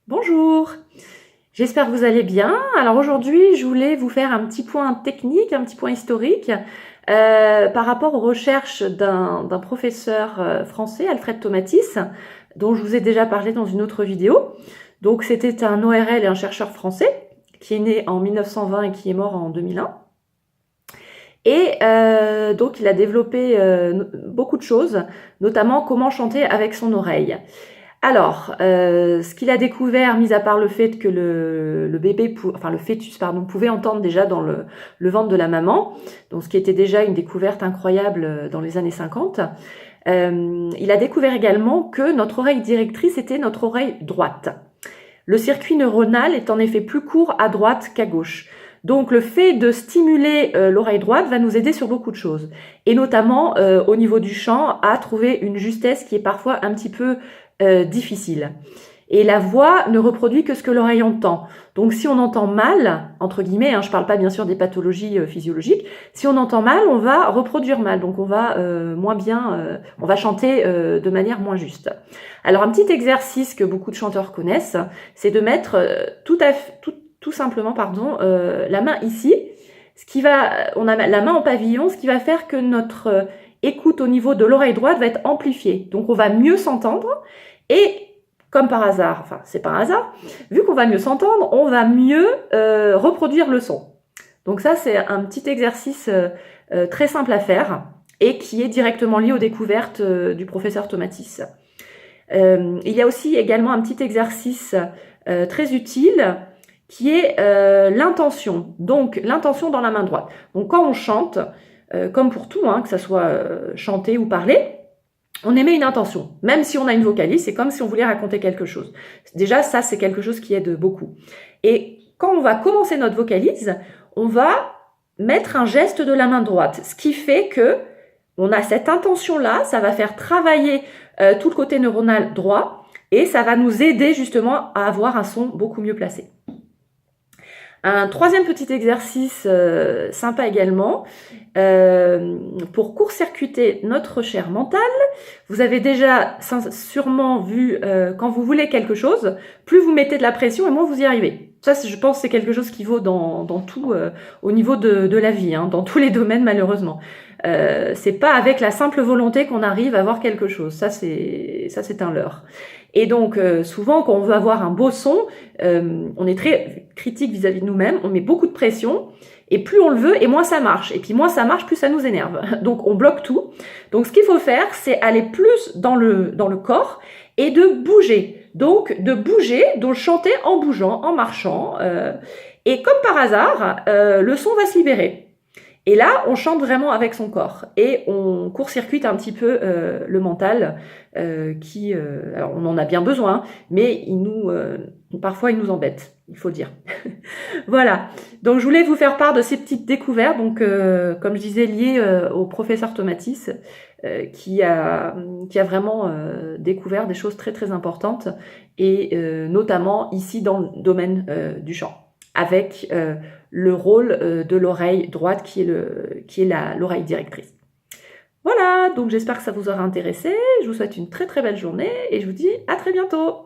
Bonjour, j'espère que vous allez bien. Alors aujourd'hui, je voulais vous faire un petit point technique, un petit point historique par rapport aux recherches d'un professeur français, Alfred Tomatis, dont je vous ai déjà parlé dans une autre vidéo. Donc c'était un ORL et un chercheur français qui est né en 1920 et qui est mort en 2001. Et donc il a développé beaucoup de choses, notamment comment chanter avec son oreille. Alors, ce qu'il a découvert, mis à part le fait que le bébé, enfin le fœtus, pardon, pouvait entendre déjà dans le ventre de la maman, donc ce qui était déjà une découverte incroyable dans les années 50, il a découvert également que notre oreille directrice était notre oreille droite. Le circuit neuronal est en effet plus court à droite qu'à gauche. Donc le fait de stimuler l'oreille droite va nous aider sur beaucoup de choses. Et notamment au niveau du chant, à trouver une justesse qui est parfois un petit peu difficile. Et la voix ne reproduit que ce que l'oreille entend. Donc si on entend mal, entre guillemets, je ne parle pas bien sûr des pathologies physiologiques, si on entend mal, on va reproduire mal, donc on va moins bien, on va chanter de manière moins juste. Alors un petit exercice que beaucoup de chanteurs connaissent, c'est de mettre tout simplement la main ici, on a la main en pavillon, ce qui va faire que notre écoute au niveau de l'oreille droite va être amplifiée. Donc on va mieux s'entendre et comme par hasard, enfin c'est pas un hasard, vu qu'on va mieux s'entendre, on va mieux reproduire le son. Donc ça c'est un petit exercice très simple à faire et qui est directement lié aux découvertes du professeur Tomatis. Il y a aussi également un petit exercice très utile qui est l'intention. Donc l'intention dans la main droite. Donc quand on chante, comme pour tout, que ça soit chanter ou parler, on émet une intention. Même si on a une vocalise, c'est comme si on voulait raconter quelque chose. Déjà, ça, c'est quelque chose qui aide beaucoup. Et quand on va commencer notre vocalise, on va mettre un geste de la main droite, ce qui fait que on a cette intention-là, ça va faire travailler tout le côté neuronal droit et ça va nous aider justement à avoir un son beaucoup mieux placé. Un troisième petit exercice sympa également, pour court-circuiter notre chair mentale. Vous avez déjà sûrement vu quand vous voulez quelque chose, plus vous mettez de la pression et moins vous y arrivez. Ça, je pense, c'est quelque chose qui vaut dans tout, au niveau de la vie, dans tous les domaines malheureusement. C'est pas avec la simple volonté qu'on arrive à avoir quelque chose. Ça, c'est un leurre. Et donc, souvent, quand on veut avoir un beau son, on est très critique vis-à-vis de nous-mêmes, on met beaucoup de pression, et plus on le veut, et moins ça marche. Et puis moins ça marche, plus ça nous énerve. Donc, on bloque tout. Donc, ce qu'il faut faire, c'est aller plus dans le corps et de bouger. Donc, de bouger, de chanter en bougeant, en marchant. Et comme par hasard, le son va se libérer. Et là, on chante vraiment avec son corps et on court-circuite un petit peu le mental alors on en a bien besoin, mais parfois il nous embête, il faut dire. Voilà, donc je voulais vous faire part de ces petites découvertes, donc comme je disais, liées au professeur Tomatis, qui a vraiment découvert des choses très très importantes, et notamment ici dans le domaine du chant, avec le rôle de l'oreille droite qui est l'oreille directrice. Voilà, donc j'espère que ça vous aura intéressé. Je vous souhaite une très très belle journée et je vous dis à très bientôt.